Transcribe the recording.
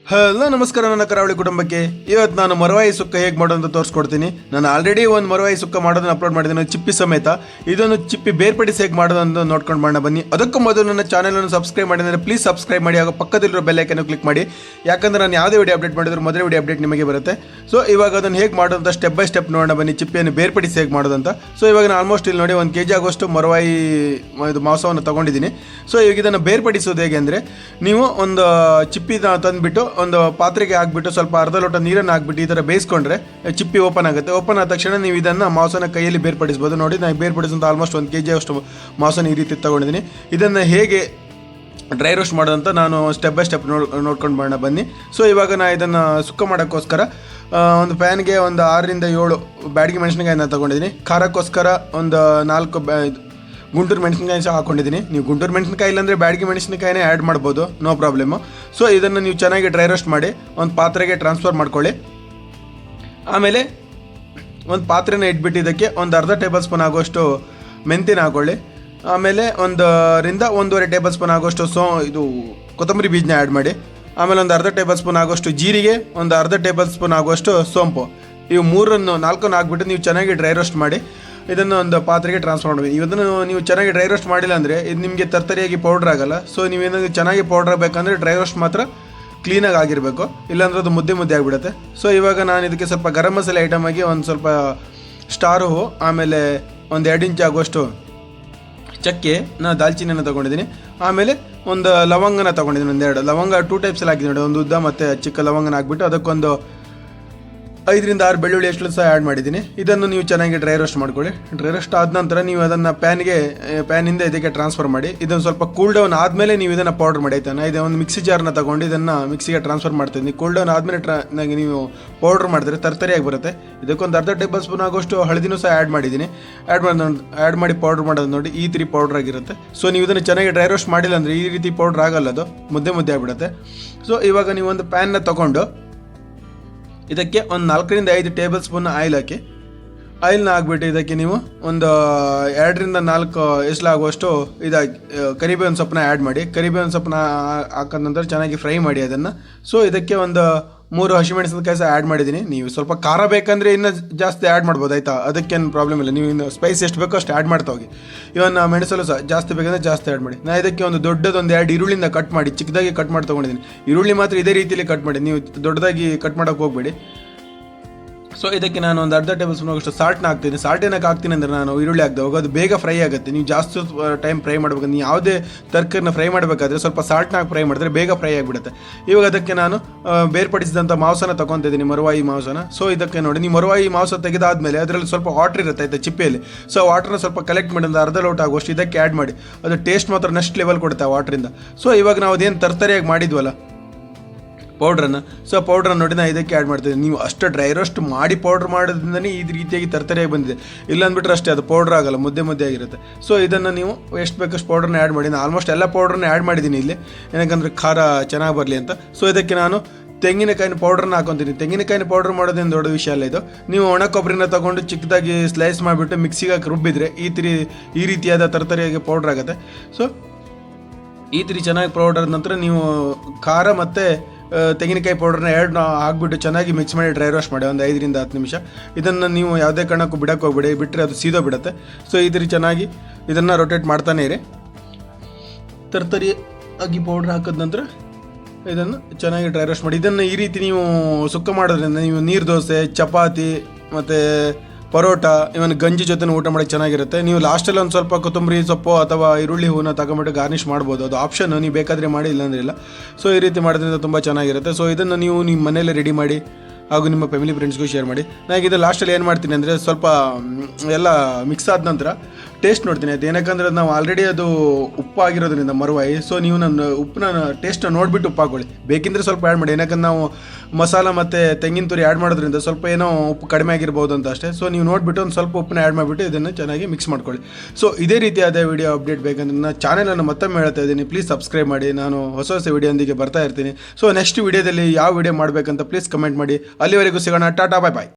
Hello ನಮಸ್ಕಾರ ನನ್ನ ಕರಾವಳಿ ಕುಟುಂಬಕ್ಕೆ. ಇವತ್ತು ನಾನು ಮರವಾಯಿ ಸುಕ್ಕ ಹೇಗೆ ಮಾಡೋದು ಅಂತ ತೋರಿಸ್ಕೊಡ್ತೀನಿ. ನಾನು ಆಲ್ರೆಡಿ ಒಂದು ಮರವಾಯಿ ಸುಕ್ಕ ಮಾಡೋದನ್ನು ಅಪ್ಲೋಡ್ ಮಾಡಿದ್ದೀನಿ ಚಿಪ್ಪಿ ಸಮೇತ. ಇದನ್ನು ಚಿಪ್ಪಿ ಬೇರ್ಪಡಿಸಿ ಹೇಗೆ ಮಾಡೋದು ಅಂತ ನೋಡ್ಕೊಂಡು ಮಾಡೋಣ ಬನ್ನಿ. ಅದಕ್ಕೂ ಮೊದಲು ನನ್ನ ಚಾನಲನ್ನು ಸಬ್ಸ್ಕ್ರೈಬ್ ಮಾಡಿದರೆ ಪ್ಲೀಸ್ ಸಬ್ಸ್ಕ್ರೈಬ್ ಮಾಡಿ, ಆಗ ಪಕ್ಕದಲ್ಲಿರೋ ಬೆಲ್ ಐಕನ್ನು ಕ್ಲಿಕ್ ಮಾಡಿ. ಯಾಕಂದರೆ ನಾನು ಯಾವುದೇ ವಿಡಿಯೋ ಅಪ್ಡೇಟ್ ಮಾಡಿದ್ರು ಮೊದಲ ವಿಡಿಯೋ ಅಪ್ಡೇಟ್ ನಿಮಗೆ ಬರುತ್ತೆ. ಸೊ ಇವಾಗ ಅದನ್ನು ಹೇಗೆ ಮಾಡೋದು ಅಂತ ಸ್ಟೆಪ್ ಬೈ ಸ್ಟೆಪ್ ನೋಡೋಣ ಬನ್ನಿ, ಚಿಪ್ಪಿಯನ್ನು ಬೇರ್ಪಡಿಸಿ ಹೇಗೆ ಮಾಡೋದು ಅಂತ. ಸೊ ಇವಾಗ ನಾನು ಆಲ್ಮೋಸ್ಟ್ ಇಲ್ಲಿ ನೋಡಿ 1 kg ಆಗೋಷ್ಟು ಮರವಾಯಿ ಇದು ಮಾಂಸವನ್ನು ತೊಗೊಂಡಿದ್ದೀನಿ. ಸೊ ಇವಾಗ ಇದನ್ನು ಬೇರ್ಪಡಿಸೋದು ಹೇಗೆ ಅಂದರೆ, ನೀವು ಒಂದು ಚಿಪ್ಪಿನ ತಂದುಬಿಟ್ಟು ಒಂದು ಪಾತ್ರೆಗೆ ಹಾಕ್ಬಿಟ್ಟು ಸ್ವಲ್ಪ ಅರ್ಧ ಲೋಟ ನೀರನ್ನು ಹಾಕ್ಬಿಟ್ಟು ಈ ಥರ ಬೇಯಿಸ್ಕೊಂಡ್ರೆ ಚಿಪ್ಪಿ ಓಪನ್ ಆಗುತ್ತೆ. ಓಪನ್ ಆದ ತಕ್ಷಣ ನೀವು ಇದನ್ನು ಮಾಂಸನ ಕೈಯಲ್ಲಿ ಬೇರ್ಪಡಿಸ್ಬೋದು. ನೋಡಿ ನಾನು ಬೇರ್ಪಡಿಸೋಂಥ ಆಲ್ಮೋಸ್ಟ್ 1 kg ಅಷ್ಟು ಮಾಂಸನ ಈ ರೀತಿ ತೊಗೊಂಡಿದ್ದೀನಿ. ಇದನ್ನು ಹೇಗೆ ಡ್ರೈ ರೋಸ್ಟ್ ಮಾಡೋದಂತ ನಾನು ಸ್ಟೆಪ್ ಬೈ ಸ್ಟೆಪ್ ನೋಡ್ಕೊಂಡು ಬರೋಣ ಬನ್ನಿ. ಸೊ ಇವಾಗ ನಾನು ಇದನ್ನು ಸುಕ್ಕ ಮಾಡೋಕ್ಕೋಸ್ಕರ ಒಂದು ಪ್ಯಾನ್ಗೆ ಒಂದು 6 ರಿಂದ 7 ಬ್ಯಾಡಗಿ ಮೆಣಸಿನಕಾಯಿನ ತೊಗೊಂಡಿದ್ದೀನಿ. ಖಾರಕ್ಕೋಸ್ಕರ ಒಂದು 4 ಗುಂಟೂರು ಮೆಣಸಿನಕಾಯಿ ಸಹ ಹಾಕೊಂಡಿದ್ದೀನಿ. ನೀವು ಗುಂಟೂರು ಮೆಣಸಿನಕಾಯಿ ಇಲ್ಲಾಂದರೆ ಬ್ಯಾಡಗಿ ಮೆಣಸಿನಕಾಯಿನೇ ಆ್ಯಡ್ ಮಾಡ್ಬೋದು, ನೋ ಪ್ರಾಬ್ಲಮ್ಮು. ಸೊ ಇದನ್ನು ನೀವು ಚೆನ್ನಾಗಿ ಡ್ರೈ ರೋಸ್ಟ್ ಮಾಡಿ ಒಂದು ಪಾತ್ರೆಗೆ ಟ್ರಾನ್ಸ್ಫರ್ ಮಾಡ್ಕೊಳ್ಳಿ. ಆಮೇಲೆ ಒಂದು ಪಾತ್ರೆನ ಇಟ್ಬಿಟ್ಟು ಇದಕ್ಕೆ ಒಂದು ಅರ್ಧ ಟೇಬಲ್ ಸ್ಪೂನ್ ಆಗೋಷ್ಟು ಮೆಂತ್ಯನ ಹಾಕ್ಕೊಳ್ಳಿ. ಆಮೇಲೆ 1 ರಿಂದ 1.5 ಟೇಬಲ್ ಸ್ಪೂನ್ ಆಗೋಷ್ಟು ಇದು ಕೊತ್ತಂಬರಿ ಬೀಜನ ಆ್ಯಡ್ ಮಾಡಿ. ಆಮೇಲೆ ಒಂದು ಅರ್ಧ ಟೇಬಲ್ ಸ್ಪೂನ್ ಆಗೋಷ್ಟು ಜೀರಿಗೆ, ಒಂದು ಅರ್ಧ ಟೇಬಲ್ ಸ್ಪೂನ್ ಆಗೋಷ್ಟು ಸೋಂಪು, ಇವು 4 ಹಾಕ್ಬಿಟ್ಟು ನೀವು ಚೆನ್ನಾಗಿ ಡ್ರೈ ರೋಸ್ಟ್ ಮಾಡಿ ಇದನ್ನು ಒಂದು ಪಾತ್ರೆಗೆ ಟ್ರಾನ್ಸ್ಫರ್ ಮಾಡಬೇಕು. ಇದನ್ನು ನೀವು ಚೆನ್ನಾಗಿ ಡ್ರೈ ರೋಸ್ಟ್ ಮಾಡಿಲ್ಲ ಅಂದರೆ ಇದು ನಿಮಗೆ ತರ್ತರಿಯಾಗಿ ಪೌಡ್ರ್ ಆಗೋಲ್ಲ. ಸೊ ನೀವೇನಾದರೂ ಚೆನ್ನಾಗಿ ಪೌಡ್ರ್ ಆಗಬೇಕಂದ್ರೆ ಡ್ರೈ ರೋಸ್ಟ್ ಮಾತ್ರ ಕ್ಲೀನಾಗಿ ಆಗಿರಬೇಕು, ಇಲ್ಲಾಂದ್ರೆ ಅದು ಮುದ್ದೆ ಆಗಿಬಿಡುತ್ತೆ. ಸೊ ಇವಾಗ ನಾನು ಇದಕ್ಕೆ ಸ್ವಲ್ಪ ಗರಂ ಮಸಾಲೆ ಐಟಮ್ ಆಗಿ ಒಂದು ಸ್ವಲ್ಪ ಸ್ಟಾರ್ ಹೂವು, ಆಮೇಲೆ ಒಂದು 2 ಇಂಚ್ ಆಗುವಷ್ಟು ಚಕ್ಕೆ, ನಾನು ದಾಲ್ಚಿನ್ನಿನ ತೊಗೊಂಡಿದ್ದೀನಿ. ಆಮೇಲೆ ಒಂದು ಲವಂಗನ ತೊಗೊಂಡಿದ್ದೀನಿ, 1-2 ಲವಂಗ 2 ಟೈಪ್ಸಲ್ಲಿ ಹಾಕಿದ್ದೀನಿ ನೋಡಿ, ಒಂದು ಉದ್ದ ಮತ್ತು ಚಿಕ್ಕ ಲವಂಗನ ಹಾಕ್ಬಿಟ್ಟು ಅದಕ್ಕೊಂದು 5 ರಿಂದ 6 ಬೆಳ್ಳುಳ್ಳಿ ಎಷ್ಟು ಸಹ ಆ್ಯಡ್ ಮಾಡಿದ್ದೀನಿ. ಇದನ್ನು ನೀವು ಚೆನ್ನಾಗಿ ಡ್ರೈ ರೋಸ್ಟ್ ಮಾಡ್ಕೊಳ್ಳಿ. ಡ್ರೈ ರೋಸ್ಟ್ ಆದ ನಂತರ ನೀವು ಅದನ್ನು ಪ್ಯಾನಿಂದ ಇದಕ್ಕೆ ಟ್ರಾನ್ಸ್ಫರ್ ಮಾಡಿ. ಇದನ್ನು ಸ್ವಲ್ಪ ಕೂಲ್ ಡೌನ್ ಆದಮೇಲೆ ನೀವು ಇದನ್ನು ಪೌಡ್ರ್ ಮಾಡಿ ಆಯ್ತಾ. ಇದು ಒಂದು ಮಿಕ್ಸಿ ಜಾರ್ನ ತೊಗೊಂಡು ಇದನ್ನು ಮಿಕ್ಸಿಗೆ ಟ್ರಾನ್ಸ್ಫರ್ ಮಾಡ್ತೀನಿ. ಕೂಲ್ ಡೌನ್ ಆದಮೇಲೆ ನೀವು ಪೌಡ್ರ್ ಮಾಡಿದ್ರೆ ತರ್ತರಿಯಾಗಿ ಬರುತ್ತೆ. ಇದಕ್ಕೊಂದು ಅರ್ಧ ಟೇಬಲ್ ಸ್ಪೂನ್ ಆಗೋಷ್ಟು ಹಳದಿನೂ ಸಹ ಆ್ಯಡ್ ಮಾಡಿದ್ದೀನಿ. ಆ್ಯಡ್ ಮಾಡಿ ಪೌಡ್ರ್ ಮಾಡೋದು ನೋಡಿ, ಈ ರೀತಿ ಪೌಡ್ರ್ ಆಗಿರುತ್ತೆ. ಸೊ ನೀವು ಇದನ್ನು ಚೆನ್ನಾಗಿ ಡ್ರೈ ರೋಸ್ಟ್ ಮಾಡಿಲ್ಲ ಅಂದರೆ ಈ ರೀತಿ ಪೌಡ್ರ್ ಆಗಲ್ಲ, ಅದು ಮುದ್ದೆ ಆಗಿಬಿಡುತ್ತೆ. ಸೊ ಇವಾಗ ನೀವು ಒಂದು ಪ್ಯಾನ್ನ ತೊಗೊಂಡು ಇದಕ್ಕೆ ಒಂದು 4 ರಿಂದ 5 ಟೇಬಲ್ ಸ್ಪೂನ್ ಆಯಿಲ್ ಹಾಕಿ. ಆಯಿಲ್ನ ಹಾಕ್ಬಿಟ್ಟು ಇದಕ್ಕೆ ನೀವು ಒಂದು 2 ರಿಂದ 4 ಎಸ್ಲಾಗುವಷ್ಟು ಕರಿಬೇವಿನ ಸೊಪ್ಪನ್ನ ಆ್ಯಡ್ ಮಾಡಿ. ಕರಿಬೇವಿನ ಸೊಪ್ಪನ್ನ ಹಾಕಿದ ನಂತರ ಚೆನ್ನಾಗಿ ಫ್ರೈ ಮಾಡಿ ಅದನ್ನು. ಸೊ ಇದಕ್ಕೆ ಒಂದು 3 ಹಸಿಮೆಣಸಿನಕಾಯಿ ಸಹ ಆ್ಯಡ್ ಮಾಡಿದ್ದೀನಿ. ನೀವು ಸ್ವಲ್ಪ ಖಾರ ಬೇಕಂದರೆ ಇನ್ನೂ ಜಾಸ್ತಿ ಆ್ಯಡ್ ಮಾಡ್ಬೋದು ಆಯಿತಾ, ಅದಕ್ಕೇನು ಪ್ರಾಬ್ಲಮ್ ಇಲ್ಲ. ನೀವು ಇನ್ನು ಸ್ಪೈಸ್ ಎಷ್ಟು ಬೇಕೋ ಅಷ್ಟು ಆ್ಯಡ್ ಮಾಡ್ತಾ ಹೋಗಿ. ಇವನ್ನ ಮೆಣಸಲು ಸಹ ಜಾಸ್ತಿ ಬೇಕಂದರೆ ಜಾಸ್ತಿ ಆ್ಯಡ್ ಮಾಡಿ. ನಾನು ಇದಕ್ಕೆ ಒಂದು ದೊಡ್ಡದೊಂದು 2 ಈರುಳ್ಳಿನ ಕಟ್ ಮಾಡಿ ಚಿಕ್ಕದಾಗಿ ಕಟ್ ಮಾಡಿ ತೊಗೊಂಡಿದ್ದೀನಿ. ಈರುಳ್ಳಿ ಮಾತ್ರ ಇದೇ ರೀತಿಯಲ್ಲಿ ಕಟ್ ಮಾಡಿ, ನೀವು ದೊಡ್ಡದಾಗಿ ಕಟ್ ಮಾಡೋಕ್ಕೆ ಹೋಗಬೇಡಿ. ಸೊ ಇದಕ್ಕೆ ನಾನು ಒಂದು ಅರ್ಧ ಟೇಬಲ್ ಸ್ಪೂನ್ ಆಗೋಷ್ಟು ಸಾಲ್ಟ್ನ ಹಾಕ್ತೀನಿ. ಸಾಲ್ಟ್ ಏನಕ್ಕೆ ಹಾಕ್ತೀನಿ ಅಂದರೆ, ನಾನು ಈರುಳ್ಳಿ ಹಾಕ್ದೆ ಹೋಗಿ ಅದು ಬೇಗ ಫ್ರೈ ಆಗುತ್ತೆ. ನೀವು ಜಾಸ್ತಿ ಟೈಮ್ ಫ್ರೈ ಮಾಡಬೇಕು. ನೀವು ಯಾವುದೇ ತರಕಾರಿನ ಫ್ರೈ ಮಾಡಬೇಕಾದ್ರೆ ಸ್ವಲ್ಪ ಸಾಲ್ಟ್ನ ಹಾಕಿ ಫ್ರೈ ಮಾಡಿದ್ರೆ ಬೇಗ ಫ್ರೈ ಆಗಿಬಿಡುತ್ತೆ. ಇವಾಗ ಅದಕ್ಕೆ ನಾನು ಬೇರ್ಪಡಿಸಿದಂಥ ಮಾಂಸನ ತೊಗೊತಿದ್ದೀನಿ, ಮರವಾಯಿ ಮಾಂಸನ. ಸೊ ಇದಕ್ಕೆ ನೋಡಿ, ನೀವು ಮರವಾಯಿ ಮಾಂಸ ತೆಗೆದಾದ್ಮೇಲೆ ಅದರಲ್ಲಿ ಸ್ವಲ್ಪ ವಾಟರ್ ಇರುತ್ತೆ ಆಯ್ತಾ ಚಿಪ್ಪೆಯಲ್ಲಿ. ಸೊ ವಾಟರ್ನ ಸ್ವಲ್ಪ ಕಲೆಕ್ಟ್ ಮಾಡಿ ಒಂದು ಅರ್ಧ ಲೋಟ ಆಗೋಷ್ಟು ಇದಕ್ಕೆ ಆ್ಯಡ್ ಮಾಡಿ. ಅದು ಟೇಸ್ಟ್ ಮಾತ್ರ ನೆಕ್ಸ್ಟ್ ಲೆವೆಲ್ ಕೊಡುತ್ತೆ ಆ ವಾಟ್ರಿಂದ. ಸೊ ಇವಾಗ ನಾವು ಅದೇನು ತರ್ತರಿಯಾಗಿ ಮಾಡಿದ್ವಲ್ಲ ಪೌಡ್ರನ್ನು, ಸೊ ಪೌಡ್ರನ್ನು ನೋಡಿ ನಾನು ಇದಕ್ಕೆ ಆ್ಯಡ್ ಮಾಡ್ತಿದ್ದೀನಿ. ನೀವು ಅಷ್ಟು ಡ್ರೈ ರೋಸ್ಟ್ ಮಾಡಿ ಪೌಡ್ರ್ ಮಾಡೋದ್ರಿಂದನೇ ಈ ರೀತಿಯಾಗಿ ತರ್ತರಿಯಾಗಿ ಬಂದಿದೆ. ಇಲ್ಲ ಅಂದ್ಬಿಟ್ರೆ ಅಷ್ಟೇ ಅದು ಪೌಡ್ರ್ ಆಗಲ್ಲ, ಮುದ್ದೆ ಆಗಿರುತ್ತೆ. ಸೊ ಇದನ್ನು ನೀವು ಎಷ್ಟು ಬೇಕಷ್ಟು ಪೌಡ್ರನ್ನ ಆ್ಯಡ್ ಮಾಡಿ. ನಾನು ಆಲ್ಮೋಸ್ಟ್ ಎಲ್ಲ ಪೌಡ್ರನ್ನ ಆ್ಯಡ್ ಮಾಡಿದ್ದೀನಿ ಇಲ್ಲಿ, ಏನಕ್ಕಂದರೆ ಖಾರ ಚೆನ್ನಾಗಿ ಬರಲಿ ಅಂತ. ಸೊ ಇದಕ್ಕೆ ನಾನು ತೆಂಗಿನಕಾಯಿನ ಪೌಡ್ರನ್ನ ಹಾಕೊತೀನಿ. ತೆಂಗಿನಕಾಯಿನ ಪೌಡ್ರ್ ಮಾಡೋದೇನು ದೊಡ್ಡ ವಿಷಯ ಅಲ್ಲ ಇದು. ನೀವು ಒಣ ಕೊಬ್ಬರಿನ ತೊಗೊಂಡು ಚಿಕ್ಕದಾಗಿ ಸ್ಲೈಸ್ ಮಾಡಿಬಿಟ್ಟು ಮಿಕ್ಸಿಗೆ ಹಾಕಿ ರುಬ್ಬಿದ್ರೆ ಈ ರೀತಿಯಾದ ತರ್ತರಿಯಾಗಿ ಪೌಡ್ರ್ ಆಗುತ್ತೆ. ಸೊ ಈ ರೀತಿ ಚೆನ್ನಾಗಿ ಪೌಡರ್ ಆದ ನಂತರ ನೀವು ಖಾರ ಮತ್ತು ತೆಂಗಿನಕಾಯಿ ಪೌಡ್ರನ್ನ ಹಾಕ್ಬಿಟ್ಟು ಚೆನ್ನಾಗಿ ಮಿಕ್ಸ್ ಮಾಡಿ ಡ್ರೈ ರೋಸ್ಟ್ ಮಾಡಿ ಒಂದು 5 ರಿಂದ 10 ನಿಮಿಷ. ಇದನ್ನು ನೀವು ಯಾವುದೇ ಕಾರಣಕ್ಕೂ ಬಿಡೋಕ್ಕೆ ಹೋಗ್ಬೇಡಿ, ಬಿಟ್ಟರೆ ಅದು ಸೀದೋಗ್ಬಿಡುತ್ತೆ. ಸೊ ಈ ರೀತಿ ಚೆನ್ನಾಗಿ ಇದನ್ನು ರೊಟೇಟ್ ಮಾಡ್ತಾನೆ ಇರಿ. ತರ್ತರಿ ಆಗಿ ಪೌಡ್ರ್ ಹಾಕಿದ ನಂತರ ಇದನ್ನು ಚೆನ್ನಾಗಿ ಡ್ರೈ ರೋಸ್ಟ್ ಮಾಡಿ. ಇದನ್ನು ಈ ರೀತಿ ನೀವು ಸುಕ್ಕ ಮಾಡೋದ್ರಿಂದ ನೀವು ನೀರು ದೋಸೆ, ಚಪಾತಿ ಮತ್ತು ಪರೋಟ, ಇವನ್ ಗಂಜಿ ಜೊತೆ ಊಟ ಮಾಡೋಕ್ಕೆ ಚೆನ್ನಾಗಿರುತ್ತೆ. ನೀವು ಲಾಸ್ಟಲ್ಲಿ ಒಂದು ಸ್ವಲ್ಪ ಕೊತ್ತಂಬರಿ ಸೊಪ್ಪು ಅಥವಾ ಈರುಳ್ಳಿ ಹೂವನ್ನ ತಗೊಂಬಿಟ್ಟು ಗಾರ್ನಿಷ್ ಮಾಡ್ಬೋದು, ಅದು ಆಪ್ಷನ್, ನೀವು ಬೇಕಾದರೆ ಮಾಡಿ, ಇಲ್ಲಾಂದ್ರೆ ಇಲ್ಲ. ಸೊ ಈ ರೀತಿ ಮಾಡೋದ್ರಿಂದ ತುಂಬ ಚೆನ್ನಾಗಿರುತ್ತೆ. ಸೊ ಇದನ್ನು ನೀವು ನಿಮ್ಮ ಮನೆಯಲ್ಲೇ ರೆಡಿ ಮಾಡಿ ಹಾಗೂ ನಿಮ್ಮ ಫ್ಯಾಮಿಲಿ ಫ್ರೆಂಡ್ಸ್ಗೂ ಶೇರ್ ಮಾಡಿ. ನನಗೆ ಇದು ಲಾಸ್ಟಲ್ಲಿ ಏನು ಮಾಡ್ತೀನಿ ಅಂದರೆ, ಸ್ವಲ್ಪ ಎಲ್ಲ ಮಿಕ್ಸ್ ಆದ ನಂತರ ಟೇಸ್ಟ್ ನೋಡ್ತೀನಿ ಅದು. ಏನಕ್ಕಂದರೆ ನಾವು ಆಲ್ರೆಡಿ ಅದು ಉಪ್ಪಾಗಿರೋದ್ರಿಂದ ಮರವಾಯಿ. ಸೊ ನೀವು ನನ್ನ ಉಪ್ಪನ್ನ ಟೇಸ್ಟ್ನ ನೋಡಿಬಿಟ್ಟು ಉಪ್ಪು ಹಾಕೊಳ್ಳಿ, ಬೇಕಿಂದರೆ ಸ್ವಲ್ಪ ಆ್ಯಡ್ ಮಾಡಿ. ಏನಕ್ಕಂದ್ರೆ ನಾವು ಮಸಾಲ ಮತ್ತು ತೆಂಗಿನ ತುರಿ ಆ್ಯಡ್ ಮಾಡೋದ್ರಿಂದ ಸ್ವಲ್ಪ ಏನೋ ಉಪ್ಪು ಕಡಿಮೆ ಆಗಿರ್ಬೋದು ಅಂತ ಅಷ್ಟೇ. ಸೊ ನೀವು ನೋಡಿಬಿಟ್ಟು ಒಂದು ಸ್ವಲ್ಪ ಉಪ್ಪನ್ನ ಆ್ಯಡ್ ಮಾಡಿಬಿಟ್ಟು ಇದನ್ನು ಚೆನ್ನಾಗಿ ಮಿಕ್ಸ್ ಮಾಡ್ಕೊಳ್ಳಿ. ಸೊ ಇದೇ ರೀತಿಯಾದ ವಿಡಿಯೋ ಅಪ್ಡೇಟ್ ಬೇಕಂದ್ರೆ ನನ್ನ ಚಾನಲನ್ನು ಮತ್ತೊಮ್ಮೆ ಹೇಳ್ತಾ ಇದ್ದೀನಿ, ಪ್ಲೀಸ್ ಸಬ್ಸ್ಕ್ರೈಬ್ ಮಾಡಿ. ನಾನು ಹೊಸ ವಿಡಿಯೋದೊಂದಿಗೆ ಬರ್ತಾ ಇರ್ತೀನಿ. ಸೊ ನೆಕ್ಸ್ಟ್ ವಿಡಿಯೋದಲ್ಲಿ ಯಾವ ವಿಡಿಯೋ ಮಾಡಬೇಕಂತ ಪ್ಲೀಸ್ ಕಮೆಂಟ್ ಮಾಡಿ. ಅಲ್ಲಿವರೆಗೂ ಸಿಗೋಣ. ಟಾಟಾ, ಬಾಯ್ ಬಾಯ್.